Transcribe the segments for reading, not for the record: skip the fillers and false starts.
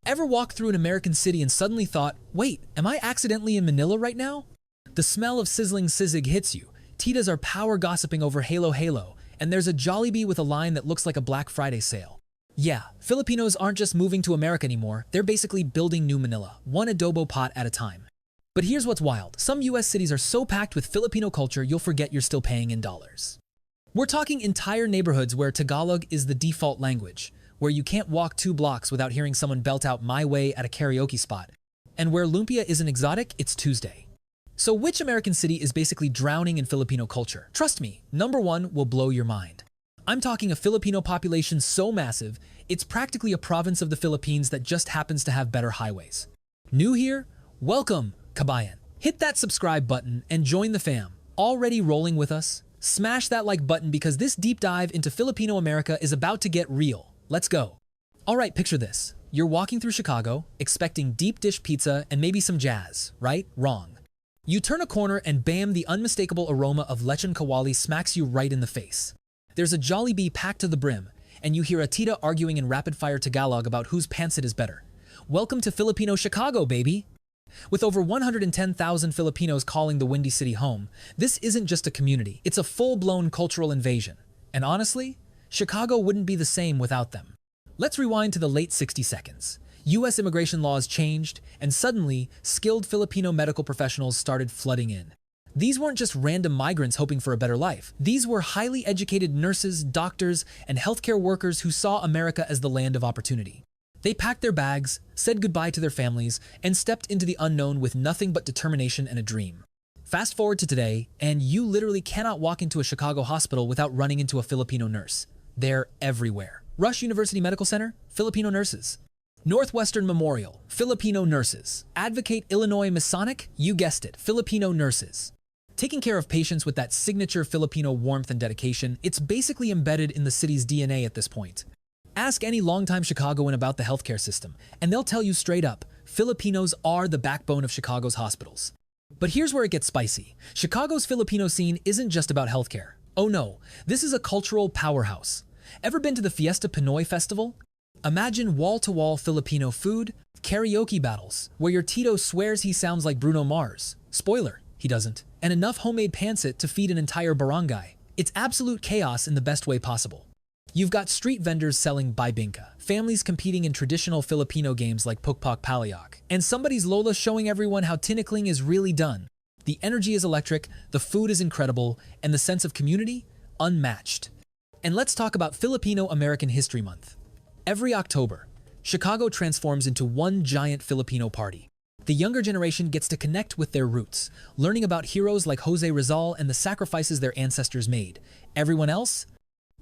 Ever walked through an American city and suddenly thought, wait, am I accidentally in Manila right now? The smell of sizzling sisig hits you. Titas are power gossiping over Halo Halo, and there's a Jollibee with a line that looks like a Black Friday sale. Yeah, Filipinos aren't just moving to America anymore, they're basically building new Manila, one adobo pot at a time. But here's what's wild. Some US cities are so packed with Filipino culture you'll forget you're still paying in dollars. We're talking entire neighborhoods where Tagalog is the default language, where you can't walk 2 blocks without hearing someone belt out "My Way" at a karaoke spot, and where lumpia isn't exotic, it's Tuesday. So which American city is basically drowning in Filipino culture? Trust me, number 1 will blow your mind. I'm talking a Filipino population so massive, it's practically a province of the Philippines that just happens to have better highways. New here? Welcome, kabayan. Hit that subscribe button and join the fam. Already rolling with us? Smash that like button because this deep dive into Filipino America is about to get real. Let's go. Alright, picture this. You're walking through Chicago, expecting deep dish pizza and maybe some jazz, right? Wrong. You turn a corner and bam, the unmistakable aroma of lechon kawali smacks you right in the face. There's a Jollibee packed to the brim, and you hear a tita arguing in rapid-fire Tagalog about whose pancit is better. Welcome to Filipino Chicago, baby! With over 110,000 Filipinos calling the Windy City home, this isn't just a community, it's a full-blown cultural invasion. And honestly, Chicago wouldn't be the same without them. Let's rewind to the late 60 seconds. US immigration laws changed, and suddenly, skilled Filipino medical professionals started flooding in. These weren't just random migrants hoping for a better life. These were highly educated nurses, doctors, and healthcare workers who saw America as the land of opportunity. They packed their bags, said goodbye to their families, and stepped into the unknown with nothing but determination and a dream. Fast forward to today, and you literally cannot walk into a Chicago hospital without running into a Filipino nurse. They're everywhere. Rush University Medical Center, Filipino nurses. Northwestern Memorial, Filipino nurses. Advocate Illinois Masonic, you guessed it, Filipino nurses. Taking care of patients with that signature Filipino warmth and dedication, it's basically embedded in the city's DNA at this point. Ask any longtime Chicagoan about the healthcare system, and they'll tell you straight up, Filipinos are the backbone of Chicago's hospitals. But here's where it gets spicy. Chicago's Filipino scene isn't just about healthcare. Oh no, this is a cultural powerhouse. Ever been to the Fiesta Pinoy Festival? Imagine wall-to-wall Filipino food, karaoke battles, where your Tito swears he sounds like Bruno Mars. Spoiler, he doesn't. And enough homemade pancit to feed an entire barangay. It's absolute chaos in the best way possible. You've got street vendors selling bibingka, families competing in traditional Filipino games like Pukpak Palayok, and somebody's Lola showing everyone how tinikling is really done. The energy is electric, the food is incredible, and the sense of community, unmatched. And let's talk about Filipino American History Month. Every October, Chicago transforms into one giant Filipino party. The younger generation gets to connect with their roots, learning about heroes like Jose Rizal and the sacrifices their ancestors made. Everyone else?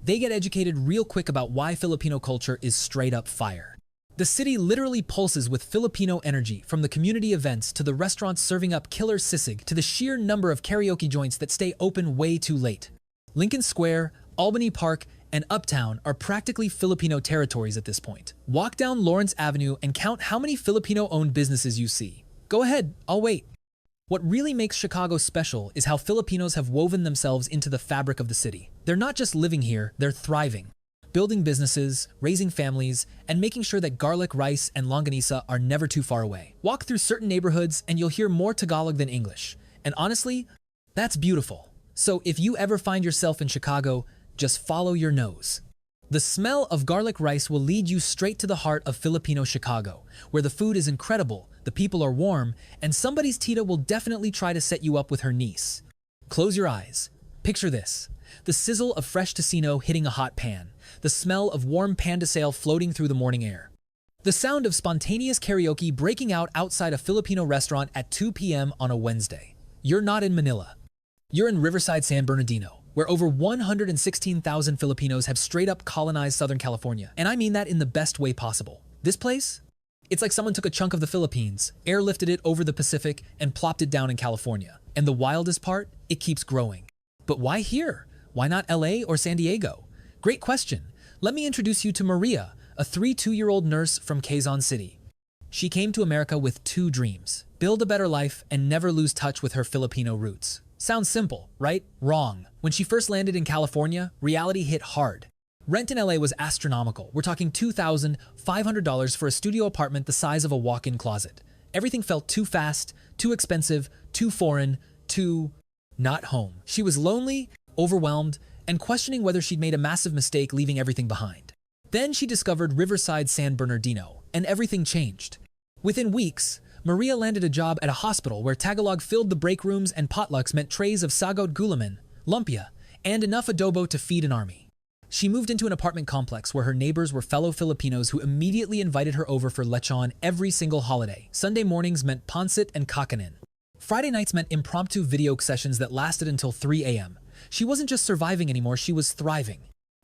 They get educated real quick about why Filipino culture is straight up fire. The city literally pulses with Filipino energy, from the community events to the restaurants serving up killer sisig to the sheer number of karaoke joints that stay open way too late. Lincoln Square, Albany Park, and Uptown are practically Filipino territories at this point. Walk down Lawrence Avenue and count how many Filipino-owned businesses you see. Go ahead, I'll wait. What really makes Chicago special is how Filipinos have woven themselves into the fabric of the city. They're not just living here, they're thriving. Building businesses, raising families, and making sure that garlic rice and longanisa are never too far away. Walk through certain neighborhoods and you'll hear more Tagalog than English. And honestly, that's beautiful. So if you ever find yourself in Chicago, just follow your nose. The smell of garlic rice will lead you straight to the heart of Filipino Chicago, where the food is incredible, the people are warm, and somebody's tita will definitely try to set you up with her niece. Close your eyes. Picture this. The sizzle of fresh tocino hitting a hot pan. The smell of warm pan de sale floating through the morning air. The sound of spontaneous karaoke breaking out outside a Filipino restaurant at 2 p.m. on a Wednesday. You're not in Manila. You're in Riverside-San Bernardino, where over 116,000 Filipinos have straight up colonized Southern California. And I mean that in the best way possible. This place? It's like someone took a chunk of the Philippines, airlifted it over the Pacific, and plopped it down in California. And the wildest part? It keeps growing. But why here? Why not LA or San Diego? Great question. Let me introduce you to Maria, a 32-year-old nurse from Quezon City. She came to America with 2 dreams: build a better life and never lose touch with her Filipino roots. Sounds simple, right? Wrong. When she first landed in California, reality hit hard. Rent in LA was astronomical. We're talking $2,500 for a studio apartment the size of a walk-in closet. Everything felt too fast, too expensive, too foreign, too not home. She was lonely, overwhelmed, and questioning whether she'd made a massive mistake leaving everything behind. Then she discovered Riverside-San Bernardino, and everything changed. Within weeks, Maria landed a job at a hospital where Tagalog filled the break rooms and potlucks meant trays of sagot gulaman, lumpia, and enough adobo to feed an army. She moved into an apartment complex where her neighbors were fellow Filipinos who immediately invited her over for lechon every single holiday. Sunday mornings meant pancit and kakanin. Friday nights meant impromptu video sessions that lasted until 3 a.m. She wasn't just surviving anymore, she was thriving.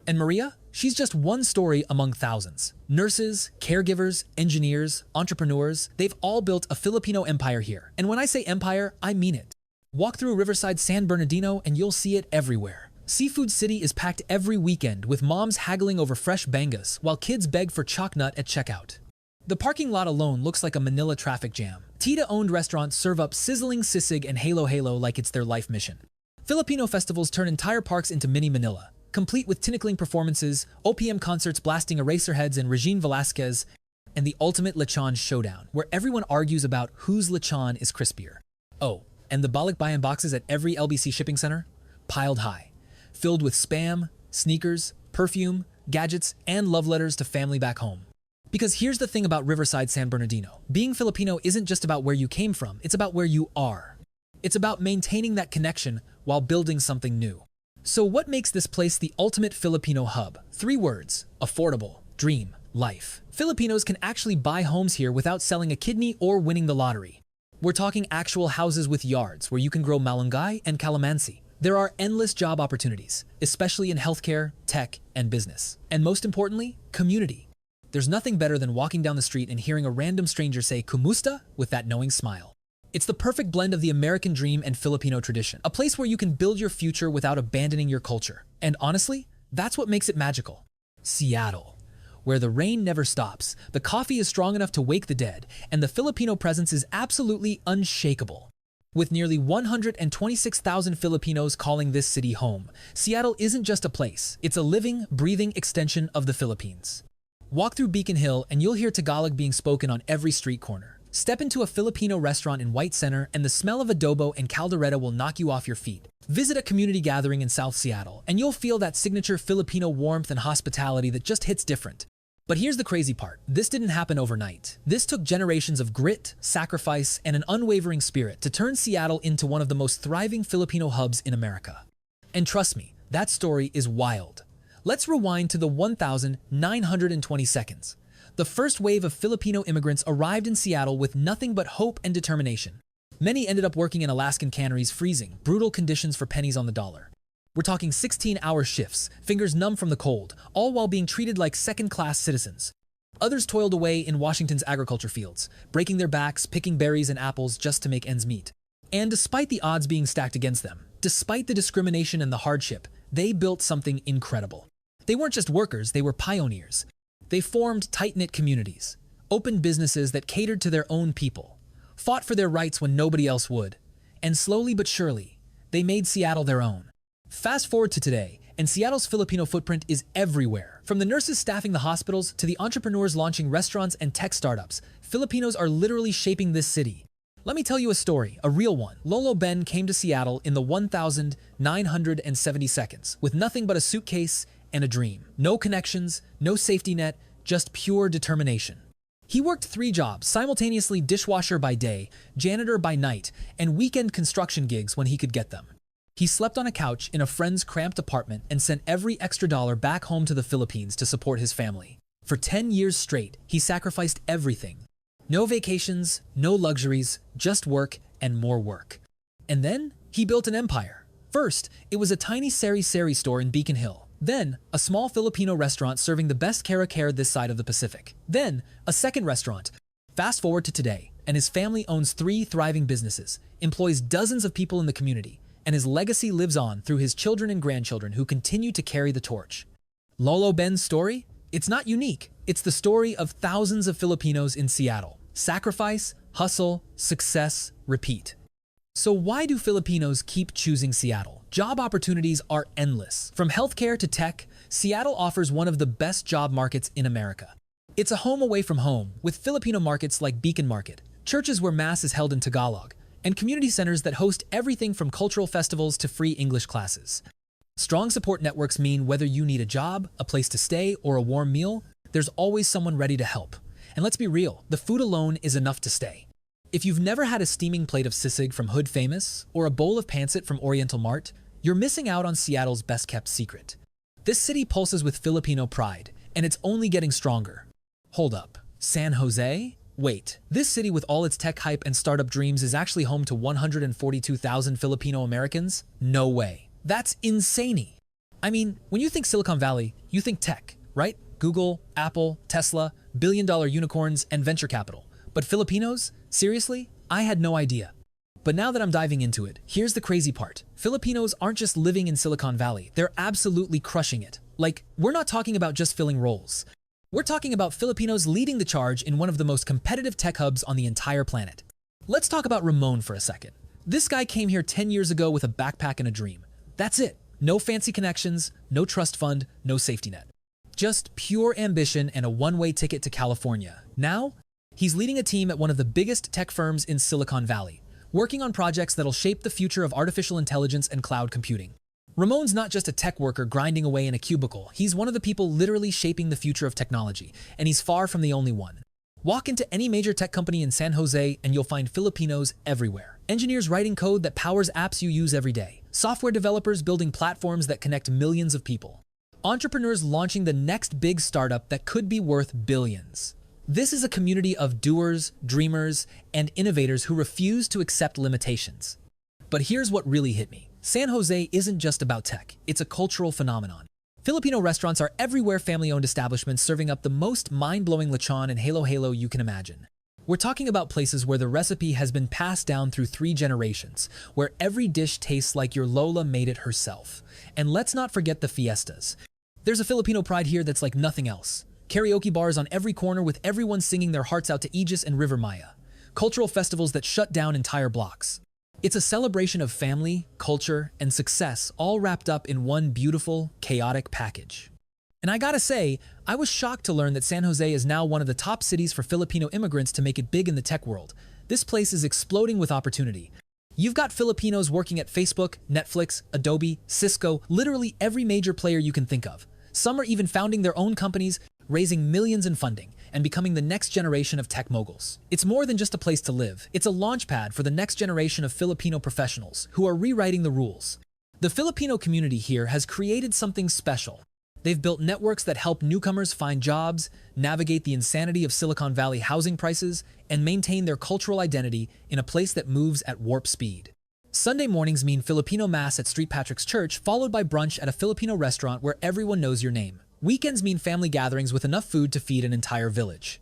And Maria? She's just one story among thousands. Nurses, caregivers, engineers, entrepreneurs, they've all built a Filipino empire here. And when I say empire, I mean it. Walk through Riverside-San Bernardino and you'll see it everywhere. Seafood City is packed every weekend with moms haggling over fresh bangas while kids beg for chocolate at checkout. The parking lot alone looks like a Manila traffic jam. Tita-owned restaurants serve up sizzling sisig and halo like it's their life mission. Filipino festivals turn entire parks into mini Manila, complete with tinikling performances, OPM concerts blasting Eraserheads and Regine Velasquez, and the ultimate lechon showdown, where everyone argues about whose lechon is crispier. Oh, and the balikbayan boxes at every LBC shipping center? Piled high, filled with spam, sneakers, perfume, gadgets, and love letters to family back home. Because here's the thing about Riverside-San Bernardino. Being Filipino isn't just about where you came from, it's about where you are. It's about maintaining that connection while building something new. So what makes this place the ultimate Filipino hub? 3 words: affordable, dream, life. Filipinos can actually buy homes here without selling a kidney or winning the lottery. We're talking actual houses with yards where you can grow malunggay and calamansi. There are endless job opportunities, especially in healthcare, tech, and business. And most importantly, community. There's nothing better than walking down the street and hearing a random stranger say "Kumusta?" with that knowing smile. It's the perfect blend of the American dream and Filipino tradition, a place where you can build your future without abandoning your culture. And honestly, that's what makes it magical. Seattle, where the rain never stops, the coffee is strong enough to wake the dead, and the Filipino presence is absolutely unshakable. With nearly 126,000 Filipinos calling this city home, Seattle isn't just a place, it's a living, breathing extension of the Philippines. Walk through Beacon Hill and you'll hear Tagalog being spoken on every street corner. Step into a Filipino restaurant in White Center and the smell of adobo and caldereta will knock you off your feet. Visit a community gathering in South Seattle and you'll feel that signature Filipino warmth and hospitality that just hits different. But here's the crazy part. This didn't happen overnight. This took generations of grit, sacrifice, and an unwavering spirit to turn Seattle into one of the most thriving Filipino hubs in America. And trust me, that story is wild. Let's rewind to the 1,920 seconds. The first wave of Filipino immigrants arrived in Seattle with nothing but hope and determination. Many ended up working in Alaskan canneries, freezing, brutal conditions for pennies on the dollar. We're talking 16-hour shifts, fingers numb from the cold, all while being treated like second-class citizens. Others toiled away in Washington's agriculture fields, breaking their backs, picking berries and apples just to make ends meet. And despite the odds being stacked against them, despite the discrimination and the hardship, they built something incredible. They weren't just workers, they were pioneers. They formed tight-knit communities, opened businesses that catered to their own people, fought for their rights when nobody else would, and slowly but surely, they made Seattle their own. Fast forward to today, and Seattle's Filipino footprint is everywhere. From the nurses staffing the hospitals to the entrepreneurs launching restaurants and tech startups, Filipinos are literally shaping this city. Let me tell you a story, a real one. Lolo Ben came to Seattle in the 1,970 seconds with nothing but a suitcase and a dream. No connections, no safety net, just pure determination. He worked 3 jobs, simultaneously dishwasher by day, janitor by night, and weekend construction gigs when he could get them. He slept on a couch in a friend's cramped apartment and sent every extra dollar back home to the Philippines to support his family. For 10 years straight, he sacrificed everything. No vacations, no luxuries, just work and more work. And then, he built an empire. First, it was a tiny sari-sari store in Beacon Hill. Then, a small Filipino restaurant serving the best kare-kare this side of the Pacific. Then, a second restaurant. Fast forward to today, and his family owns 3 thriving businesses, employs dozens of people in the community, and his legacy lives on through his children and grandchildren who continue to carry the torch. Lolo Ben's story? It's not unique. It's the story of thousands of Filipinos in Seattle. Sacrifice, hustle, success, repeat. So why do Filipinos keep choosing Seattle? Job opportunities are endless. From healthcare to tech, Seattle offers one of the best job markets in America. It's a home away from home, with Filipino markets like Beacon Market, churches where Mass is held in Tagalog, and community centers that host everything from cultural festivals to free English classes. Strong support networks mean whether you need a job, a place to stay, or a warm meal, there's always someone ready to help. And let's be real, the food alone is enough to stay. If you've never had a steaming plate of sisig from Hood Famous or a bowl of pancit from Oriental Mart, you're missing out on Seattle's best-kept secret. This city pulses with Filipino pride, and it's only getting stronger. Hold up. San Jose? Wait, this city with all its tech hype and startup dreams is actually home to 142,000 Filipino Americans? No way. That's insane. I mean, when you think Silicon Valley, you think tech, right? Google, Apple, Tesla, billion-dollar unicorns, and venture capital. But Filipinos? Seriously? I had no idea. But now that I'm diving into it, here's the crazy part. Filipinos aren't just living in Silicon Valley, they're absolutely crushing it. Like, we're not talking about just filling roles. We're talking about Filipinos leading the charge in one of the most competitive tech hubs on the entire planet. Let's talk about Ramon for a second. This guy came here 10 years ago with a backpack and a dream. That's it. No fancy connections, no trust fund, no safety net. Just pure ambition and a one-way ticket to California. Now, he's leading a team at one of the biggest tech firms in Silicon Valley, working on projects that'll shape the future of artificial intelligence and cloud computing. Ramon's not just a tech worker grinding away in a cubicle. He's one of the people literally shaping the future of technology, and he's far from the only one. Walk into any major tech company in San Jose and you'll find Filipinos everywhere. Engineers writing code that powers apps you use every day. Software developers building platforms that connect millions of people. Entrepreneurs launching the next big startup that could be worth billions. This is a community of doers, dreamers, and innovators who refuse to accept limitations. But here's what really hit me. San Jose isn't just about tech, it's a cultural phenomenon. Filipino restaurants are everywhere, family-owned establishments serving up the most mind-blowing lechon and halo you can imagine. We're talking about places where the recipe has been passed down through 3 generations, where every dish tastes like your Lola made it herself. And let's not forget the fiestas. There's a Filipino pride here that's like nothing else. Karaoke bars on every corner with everyone singing their hearts out to Aegis and River Maya. Cultural festivals that shut down entire blocks. It's a celebration of family, culture, and success all wrapped up in one beautiful, chaotic package. And I gotta say, I was shocked to learn that San Jose is now one of the top cities for Filipino immigrants to make it big in the tech world. This place is exploding with opportunity. You've got Filipinos working at Facebook, Netflix, Adobe, Cisco, literally every major player you can think of. Some are even founding their own companies, raising millions in funding, and becoming the next generation of tech moguls. It's more than just a place to live. It's a launchpad for the next generation of Filipino professionals who are rewriting the rules. The Filipino community here has created something special. They've built networks that help newcomers find jobs, navigate the insanity of Silicon Valley housing prices, and maintain their cultural identity in a place that moves at warp speed. Sunday mornings mean Filipino Mass at St. Patrick's Church, followed by brunch at a Filipino restaurant where everyone knows your name. Weekends mean family gatherings with enough food to feed an entire village.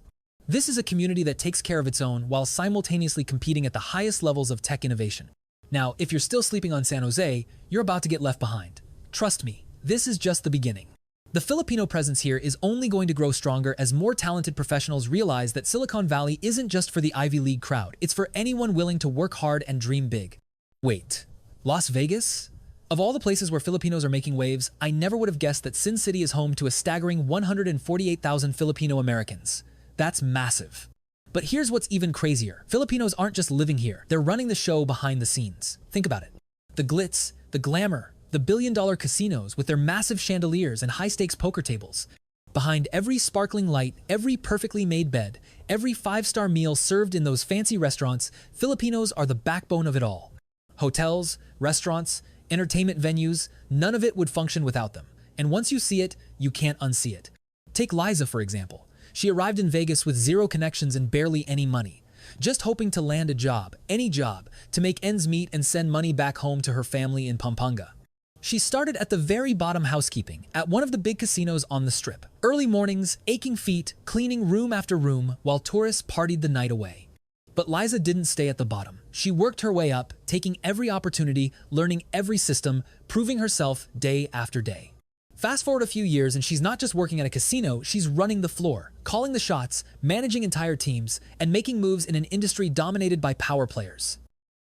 This is a community that takes care of its own while simultaneously competing at the highest levels of tech innovation. Now, if you're still sleeping on San Jose, you're about to get left behind. Trust me, this is just the beginning. The Filipino presence here is only going to grow stronger as more talented professionals realize that Silicon Valley isn't just for the Ivy League crowd, it's for anyone willing to work hard and dream big. Wait, Las Vegas? Of all the places where Filipinos are making waves, I never would have guessed that Sin City is home to a staggering 148,000 Filipino Americans. That's massive. But here's what's even crazier. Filipinos aren't just living here, they're running the show behind the scenes. Think about it. The glitz, the glamour, the billion-dollar casinos with their massive chandeliers and high-stakes poker tables. Behind every sparkling light, every perfectly made bed, every 5-star meal served in those fancy restaurants, Filipinos are the backbone of it all. Hotels, restaurants, entertainment venues, none of it would function without them. And once you see it, you can't unsee it. Take Liza, for example. She arrived in Vegas with 0 connections and barely any money, just hoping to land a job, any job, to make ends meet and send money back home to her family in Pampanga. She started at the very bottom, housekeeping, at one of the big casinos on the Strip. Early mornings, aching feet, cleaning room after room, while tourists partied the night away. But Liza didn't stay at the bottom. She worked her way up, taking every opportunity, learning every system, proving herself day after day. Fast forward a few years and she's not just working at a casino, she's running the floor, calling the shots, managing entire teams, and making moves in an industry dominated by power players.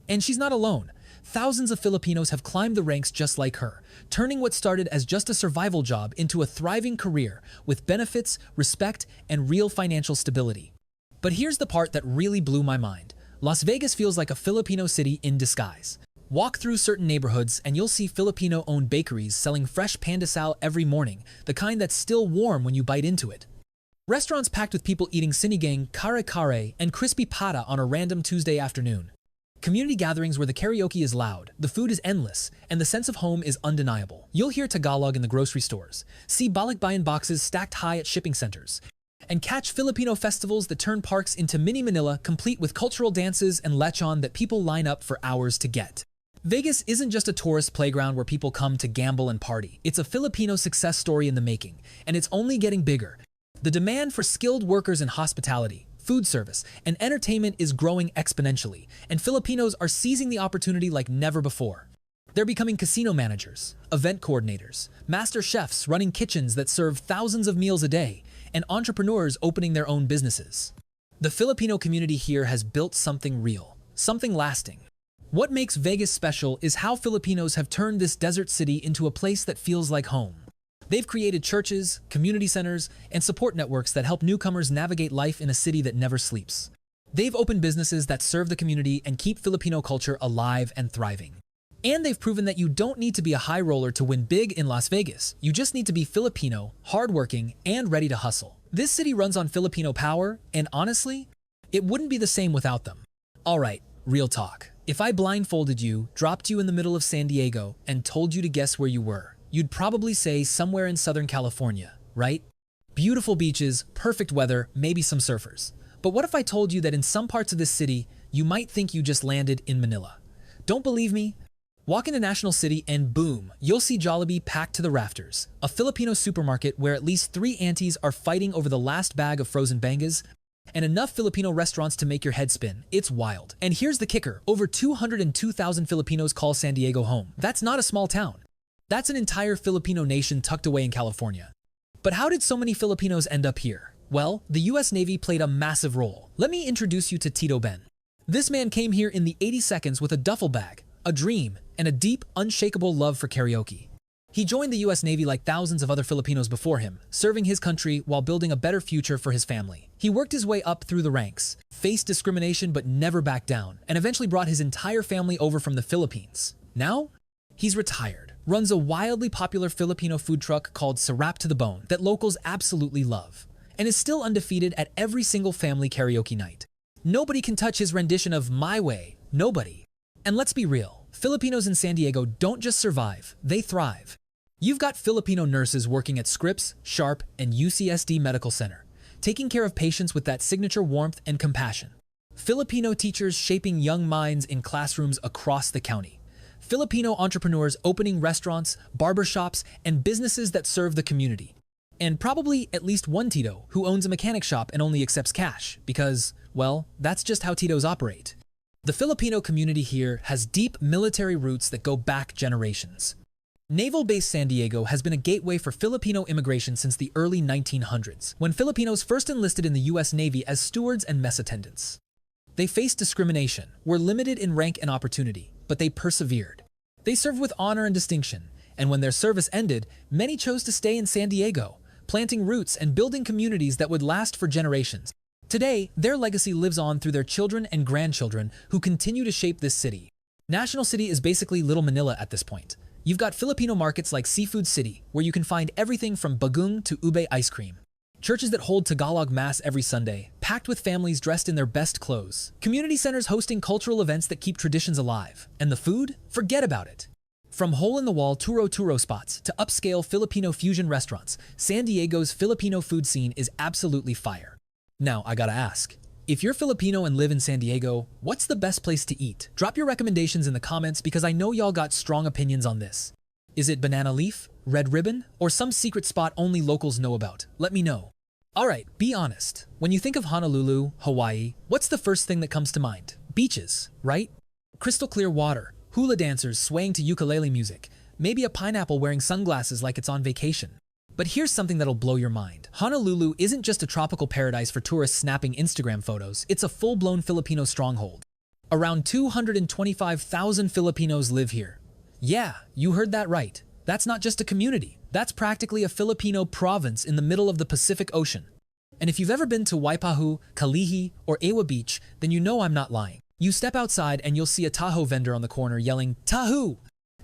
And she's not alone. Thousands of Filipinos have climbed the ranks just like her, turning what started as just a survival job into a thriving career with benefits, respect, and real financial stability. But here's the part that really blew my mind. Las Vegas feels like a Filipino city in disguise. Walk through certain neighborhoods and you'll see Filipino-owned bakeries selling fresh pandesal every morning, the kind that's still warm when you bite into it. Restaurants packed with people eating sinigang, kare-kare, and crispy pata on a random Tuesday afternoon. Community gatherings where the karaoke is loud, the food is endless, and the sense of home is undeniable. You'll hear Tagalog in the grocery stores, see balikbayan boxes stacked high at shipping centers, and catch Filipino festivals that turn parks into mini Manila, complete with cultural dances and lechon that people line up for hours to get. Vegas isn't just a tourist playground where people come to gamble and party. It's a Filipino success story in the making, and it's only getting bigger. The demand for skilled workers in hospitality, food service, and entertainment is growing exponentially, and Filipinos are seizing the opportunity like never before. They're becoming casino managers, event coordinators, master chefs running kitchens that serve thousands of meals a day, and entrepreneurs opening their own businesses. The Filipino community here has built something real, something lasting. What makes Vegas special is how Filipinos have turned this desert city into a place that feels like home. They've created churches, community centers, and support networks that help newcomers navigate life in a city that never sleeps. They've opened businesses that serve the community and keep Filipino culture alive and thriving. And they've proven that you don't need to be a high roller to win big in Las Vegas. You just need to be Filipino, hardworking, and ready to hustle. This city runs on Filipino power, and honestly, it wouldn't be the same without them. Alright, real talk. If I blindfolded you, dropped you in the middle of San Diego, and told you to guess where you were, you'd probably say somewhere in Southern California, right? Beautiful beaches, perfect weather, maybe some surfers. But what if I told you that in some parts of this city, you might think you just landed in Manila? Don't believe me? Walk into National City and boom, you'll see Jollibee packed to the rafters, a Filipino supermarket where at least 3 aunties are fighting over the last bag of frozen bangas, and enough Filipino restaurants to make your head spin. It's wild. And here's the kicker, over 202,000 Filipinos call San Diego home. That's not a small town. That's an entire Filipino nation tucked away in California. But how did so many Filipinos end up here? Well, the US Navy played a massive role. Let me introduce you to Tito Ben. This man came here in the 80 seconds with a duffel bag, a dream, and a deep, unshakable love for karaoke. He joined the US Navy like thousands of other Filipinos before him, serving his country while building a better future for his family. He worked his way up through the ranks, faced discrimination but never backed down, and eventually brought his entire family over from the Philippines. Now, he's retired, runs a wildly popular Filipino food truck called Sarap to the Bone that locals absolutely love, and is still undefeated at every single family karaoke night. Nobody can touch his rendition of My Way, nobody. And let's be real, Filipinos in San Diego don't just survive, they thrive. You've got Filipino nurses working at Scripps, Sharp, and UCSD Medical Center, taking care of patients with that signature warmth and compassion. Filipino teachers shaping young minds in classrooms across the county. Filipino entrepreneurs opening restaurants, barbershops, and businesses that serve the community. And probably at least one Tito who owns a mechanic shop and only accepts cash, because, well, that's just how Titos operate. The Filipino community here has deep military roots that go back generations. Naval Base San Diego has been a gateway for Filipino immigration since the early 1900s, when Filipinos first enlisted in the US Navy as stewards and mess attendants. They faced discrimination, were limited in rank and opportunity, but they persevered. They served with honor and distinction, and when their service ended, many chose to stay in San Diego, planting roots and building communities that would last for generations. Today, their legacy lives on through their children and grandchildren who continue to shape this city. National City is basically Little Manila at this point. You've got Filipino markets like Seafood City, where you can find everything from bagoong to ube ice cream. Churches that hold Tagalog Mass every Sunday, packed with families dressed in their best clothes. Community centers hosting cultural events that keep traditions alive. And the food? Forget about it. From hole-in-the-wall turo-turo spots to upscale Filipino fusion restaurants, San Diego's Filipino food scene is absolutely fire. Now, I gotta ask, if you're Filipino and live in San Diego, what's the best place to eat? Drop your recommendations in the comments because I know y'all got strong opinions on this. Is it Banana Leaf, Red Ribbon, or some secret spot only locals know about? Let me know. Alright, be honest. When you think of Honolulu, Hawaii, what's the first thing that comes to mind? Beaches, right? Crystal clear water, hula dancers swaying to ukulele music, maybe a pineapple wearing sunglasses like it's on vacation. But here's something that'll blow your mind. Honolulu isn't just a tropical paradise for tourists snapping Instagram photos, it's a full-blown Filipino stronghold. Around 225,000 Filipinos live here. Yeah, you heard that right. That's not just a community. That's practically a Filipino province in the middle of the Pacific Ocean. And if you've ever been to Waipahu, Kalihi, or Ewa Beach, then you know I'm not lying. You step outside and you'll see a taho vendor on the corner yelling, "Tahu!"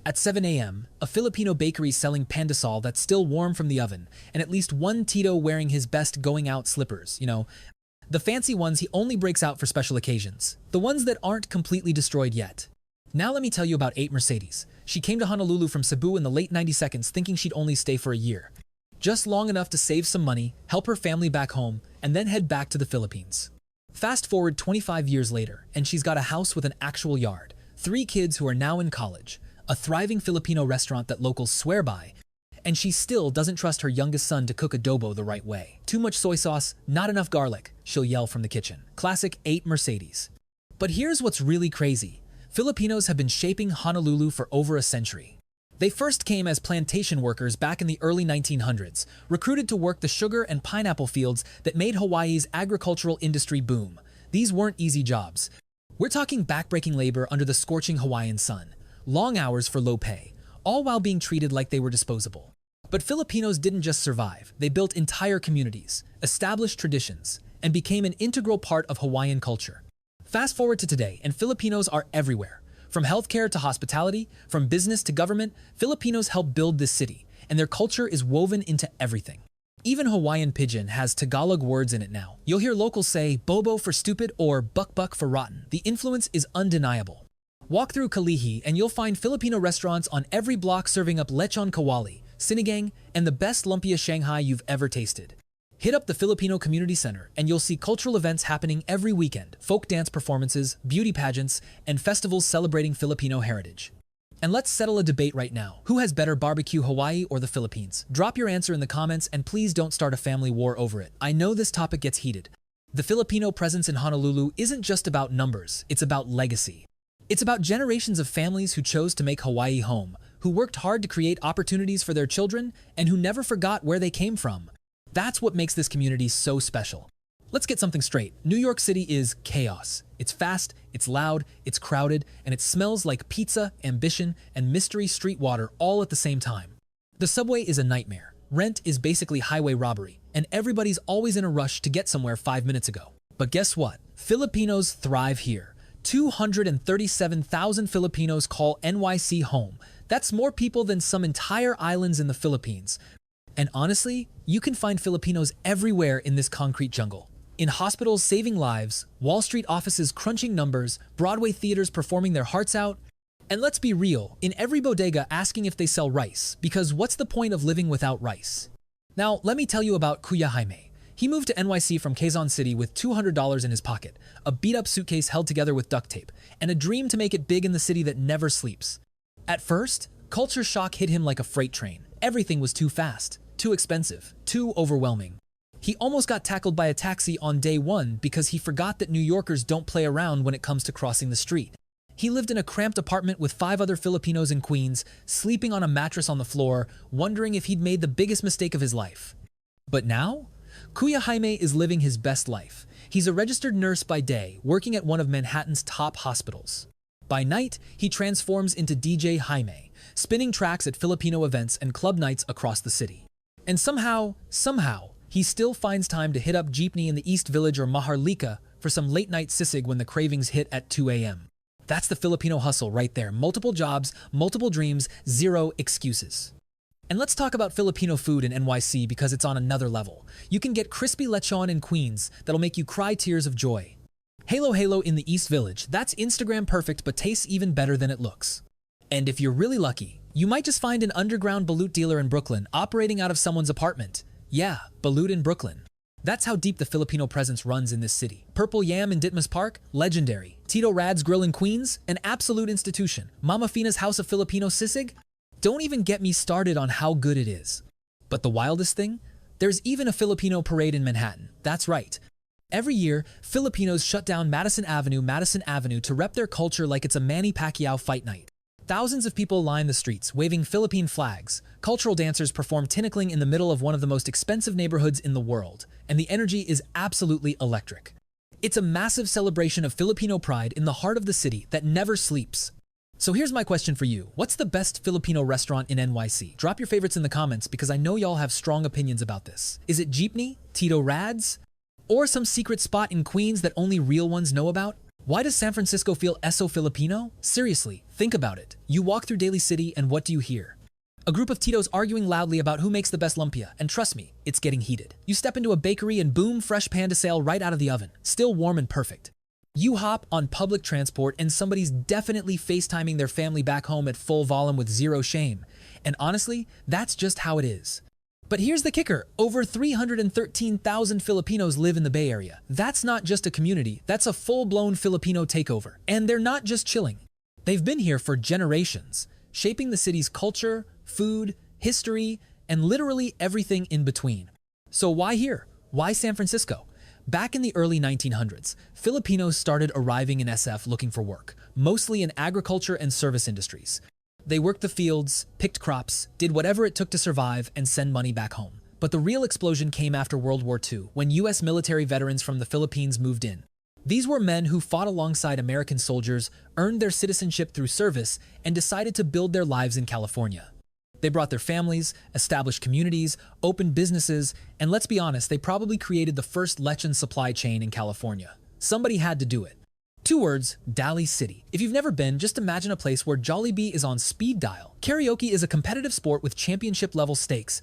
At 7 a.m., a Filipino bakery selling pandesal that's still warm from the oven, and at least one Tito wearing his best going-out slippers, the fancy ones he only breaks out for special occasions. The ones that aren't completely destroyed yet. Now let me tell you about 8 Mercedes. She came to Honolulu from Cebu in the late 90s thinking she'd only stay for a year. Just long enough to save some money, help her family back home, and then head back to the Philippines. Fast forward 25 years later, and she's got a house with an actual yard, 3 kids who are now in college, a thriving Filipino restaurant that locals swear by, and she still doesn't trust her youngest son to cook adobo the right way. Too much soy sauce, not enough garlic, she'll yell from the kitchen. Classic 8 Mercedes. But here's what's really crazy. Filipinos have been shaping Honolulu for over a century. They first came as plantation workers back in the early 1900s, recruited to work the sugar and pineapple fields that made Hawaii's agricultural industry boom. These weren't easy jobs. We're talking backbreaking labor under the scorching Hawaiian sun, long hours for low pay, all while being treated like they were disposable. But Filipinos didn't just survive, they built entire communities, established traditions, and became an integral part of Hawaiian culture. Fast forward to today, and Filipinos are everywhere. From healthcare to hospitality, from business to government, Filipinos help build this city, and their culture is woven into everything. Even Hawaiian Pidgin has Tagalog words in it now. You'll hear locals say bobo for stupid or buck for rotten. The influence is undeniable. Walk through Kalihi and you'll find Filipino restaurants on every block serving up lechon kawali, sinigang, and the best lumpia Shanghai you've ever tasted. Hit up the Filipino Community Center and you'll see cultural events happening every weekend, folk dance performances, beauty pageants, and festivals celebrating Filipino heritage. And let's settle a debate right now. Who has better barbecue, Hawaii or the Philippines? Drop your answer in the comments and please don't start a family war over it. I know this topic gets heated. The Filipino presence in Honolulu isn't just about numbers, it's about legacy. It's about generations of families who chose to make Hawaii home, who worked hard to create opportunities for their children, and who never forgot where they came from. That's what makes this community so special. Let's get something straight. New York City is chaos. It's fast, it's loud, it's crowded, and it smells like pizza, ambition, and mystery street water all at the same time. The subway is a nightmare. Rent is basically highway robbery, and everybody's always in a rush to get somewhere 5 minutes ago. But guess what? Filipinos thrive here. 237,000 Filipinos call NYC home. That's more people than some entire islands in the Philippines. And honestly, you can find Filipinos everywhere in this concrete jungle. In hospitals saving lives, Wall Street offices crunching numbers, Broadway theaters performing their hearts out. And let's be real, in every bodega asking if they sell rice, because what's the point of living without rice? Now, let me tell you about Kuya Jaime. He moved to NYC from Quezon City with $200 in his pocket, a beat-up suitcase held together with duct tape, and a dream to make it big in the city that never sleeps. At first, culture shock hit him like a freight train. Everything was too fast, too expensive, too overwhelming. He almost got tackled by a taxi on day 1 because he forgot that New Yorkers don't play around when it comes to crossing the street. He lived in a cramped apartment with 5 other Filipinos in Queens, sleeping on a mattress on the floor, wondering if he'd made the biggest mistake of his life. But now, Kuya Jaime is living his best life. He's a registered nurse by day, working at one of Manhattan's top hospitals. By night, he transforms into DJ Jaime, spinning tracks at Filipino events and club nights across the city. And somehow, he still finds time to hit up jeepney in the East Village or Maharlika for some late-night sisig when the cravings hit at 2 a.m. That's the Filipino hustle right there. Multiple jobs, multiple dreams, 0 excuses. And let's talk about Filipino food in NYC because it's on another level. You can get crispy lechon in Queens that'll make you cry tears of joy. Halo in the East Village, that's Instagram perfect but tastes even better than it looks. And if you're really lucky, you might just find an underground balut dealer in Brooklyn operating out of someone's apartment. Yeah, balut in Brooklyn. That's how deep the Filipino presence runs in this city. Purple Yam in Ditmas Park, legendary. Tito Rad's Grill in Queens, an absolute institution. Mama Fina's House of Filipino Sisig? Don't even get me started on how good it is. But the wildest thing? There's even a Filipino parade in Manhattan. That's right. Every year, Filipinos shut down Madison Avenue to rep their culture like it's a Manny Pacquiao fight night. Thousands of people line the streets, waving Philippine flags. Cultural dancers perform tinikling in the middle of one of the most expensive neighborhoods in the world, and the energy is absolutely electric. It's a massive celebration of Filipino pride in the heart of the city that never sleeps. So here's my question for you. What's the best Filipino restaurant in NYC? Drop your favorites in the comments because I know y'all have strong opinions about this. Is it Jeepney, Tito Rad's, or some secret spot in Queens that only real ones know about? Why does San Francisco feel eso Filipino? Seriously, think about it. You walk through Daly City and what do you hear? A group of Titos arguing loudly about who makes the best lumpia, and trust me, it's getting heated. You step into a bakery and boom, fresh pan de sale right out of the oven, still warm and perfect. You hop on public transport and somebody's definitely FaceTiming their family back home at full volume with zero shame. And honestly, that's just how it is. But here's the kicker. Over 313,000 Filipinos live in the Bay Area. That's not just a community, that's a full-blown Filipino takeover. And they're not just chilling. They've been here for generations, shaping the city's culture, food, history, and literally everything in between. So why here? Why San Francisco? Back in the early 1900s, Filipinos started arriving in SF looking for work, mostly in agriculture and service industries. They worked the fields, picked crops, did whatever it took to survive and send money back home. But the real explosion came after World War II, when US military veterans from the Philippines moved in. These were men who fought alongside American soldiers, earned their citizenship through service, and decided to build their lives in California. They brought their families, established communities, opened businesses, and let's be honest, they probably created the first lechon supply chain in California. Somebody had to do it. 2 words, Daly City. If you've never been, just imagine a place where Jollibee is on speed dial. Karaoke is a competitive sport with championship-level stakes.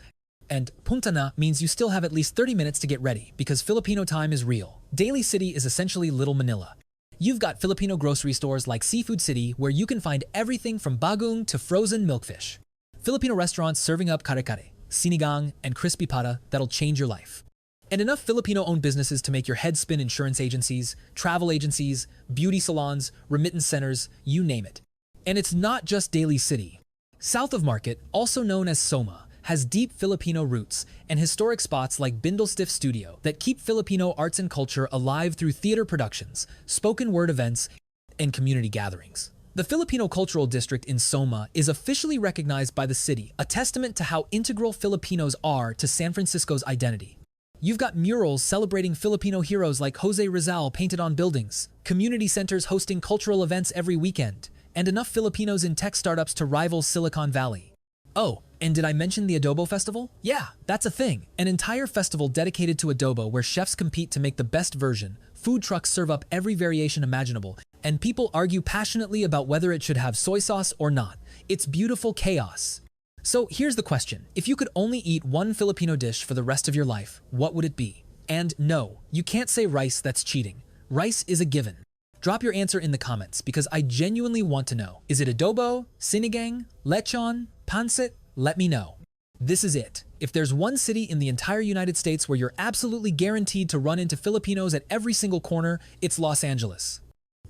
And punta na means you still have at least 30 minutes to get ready, because Filipino time is real. Daly City is essentially Little Manila. You've got Filipino grocery stores like Seafood City, where you can find everything from bagoong to frozen milkfish. Filipino restaurants serving up kare-kare, sinigang, and crispy pata that'll change your life. And enough Filipino-owned businesses to make your head spin: insurance agencies, travel agencies, beauty salons, remittance centers, you name it. And it's not just Daly City. South of Market, also known as Soma, has deep Filipino roots and historic spots like Bindlestiff Studio that keep Filipino arts and culture alive through theater productions, spoken word events, and community gatherings. The Filipino Cultural District in Soma is officially recognized by the city, a testament to how integral Filipinos are to San Francisco's identity. You've got murals celebrating Filipino heroes like Jose Rizal painted on buildings, community centers hosting cultural events every weekend, and enough Filipinos in tech startups to rival Silicon Valley. Oh, and did I mention the Adobo Festival? Yeah, that's a thing. An entire festival dedicated to adobo where chefs compete to make the best version, food trucks serve up every variation imaginable, and people argue passionately about whether it should have soy sauce or not. It's beautiful chaos. So here's the question. If you could only eat one Filipino dish for the rest of your life, what would it be? And no, you can't say rice, that's cheating. Rice is a given. Drop your answer in the comments because I genuinely want to know. Is it adobo, sinigang, lechon, pancit? Let me know. This is it. If there's one city in the entire United States where you're absolutely guaranteed to run into Filipinos at every single corner, it's Los Angeles.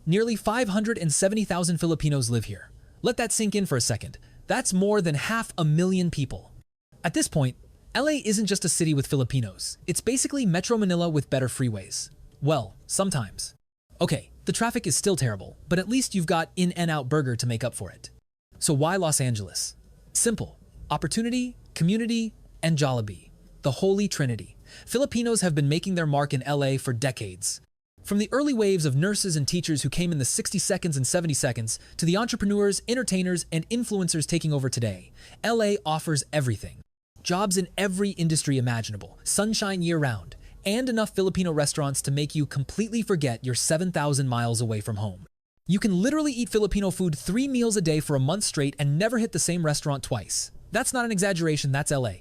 Nearly 570,000 Filipinos live here. Let that sink in for a second. That's more than 500,000 people. At this point, LA isn't just a city with Filipinos. It's basically Metro Manila with better freeways. Well, sometimes. Okay, the traffic is still terrible, but at least you've got In-N-Out Burger to make up for it. So why Los Angeles? Simple. Opportunity, community, and Jollibee. The Holy Trinity. Filipinos have been making their mark in LA for decades. From the early waves of nurses and teachers who came in the 60 seconds and 70 seconds, to the entrepreneurs, entertainers, and influencers taking over today, LA offers everything. Jobs in every industry imaginable, sunshine year-round, and enough Filipino restaurants to make you completely forget you're 7,000 miles away from home. You can literally eat Filipino food 3 meals a day for a month straight and never hit the same restaurant twice. That's not an exaggeration, that's LA.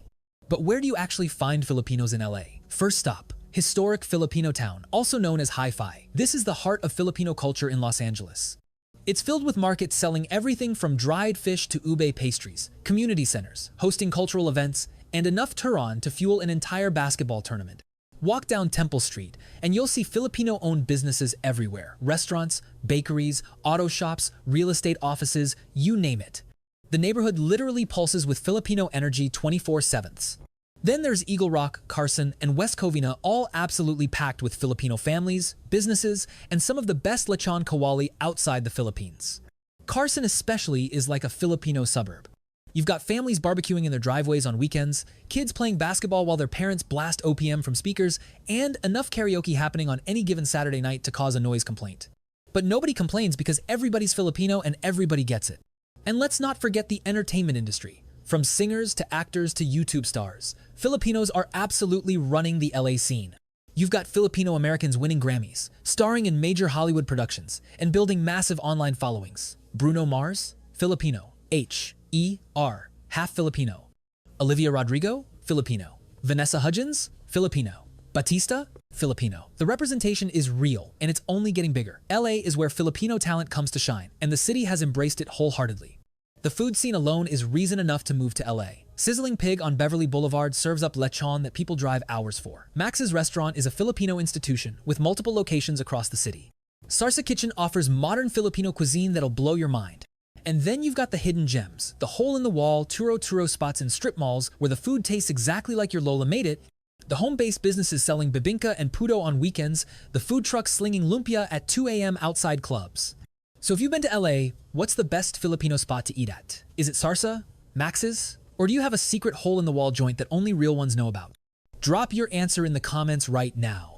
But where do you actually find Filipinos in LA? First stop, historic Filipino town, also known as Hi-Fi. This is the heart of Filipino culture in Los Angeles. It's filled with markets selling everything from dried fish to ube pastries, community centers, hosting cultural events, and enough turon to fuel an entire basketball tournament. Walk down Temple Street, and you'll see Filipino-owned businesses everywhere. Restaurants, bakeries, auto shops, real estate offices, you name it. The neighborhood literally pulses with Filipino energy 24/7. Then there's Eagle Rock, Carson, and West Covina, all absolutely packed with Filipino families, businesses, and some of the best lechon kawali outside the Philippines. Carson especially is like a Filipino suburb. You've got families barbecuing in their driveways on weekends, kids playing basketball while their parents blast OPM from speakers, and enough karaoke happening on any given Saturday night to cause a noise complaint. But nobody complains because everybody's Filipino and everybody gets it. And let's not forget the entertainment industry. From singers to actors to YouTube stars, Filipinos are absolutely running the LA scene. You've got Filipino Americans winning Grammys, starring in major Hollywood productions, and building massive online followings. Bruno Mars, Filipino, H-E-R, half Filipino. Olivia Rodrigo, Filipino. Vanessa Hudgens, Filipino. Batista, Filipino. The representation is real, and it's only getting bigger. LA is where Filipino talent comes to shine, and the city has embraced it wholeheartedly. The food scene alone is reason enough to move to LA. Sizzling Pig on Beverly Boulevard serves up lechon that people drive hours for. Max's Restaurant is a Filipino institution with multiple locations across the city. Sarsa Kitchen offers modern Filipino cuisine that'll blow your mind. And then you've got the hidden gems, the hole-in-the-wall, turo-turo spots in strip malls where the food tastes exactly like your Lola made it, the home-based businesses selling bibingka and puto on weekends, the food trucks slinging lumpia at 2 a.m. outside clubs. So if you've been to LA, what's the best Filipino spot to eat at? Is it Sarsa? Max's? Or do you have a secret hole-in-the-wall joint that only real ones know about? Drop your answer in the comments right now.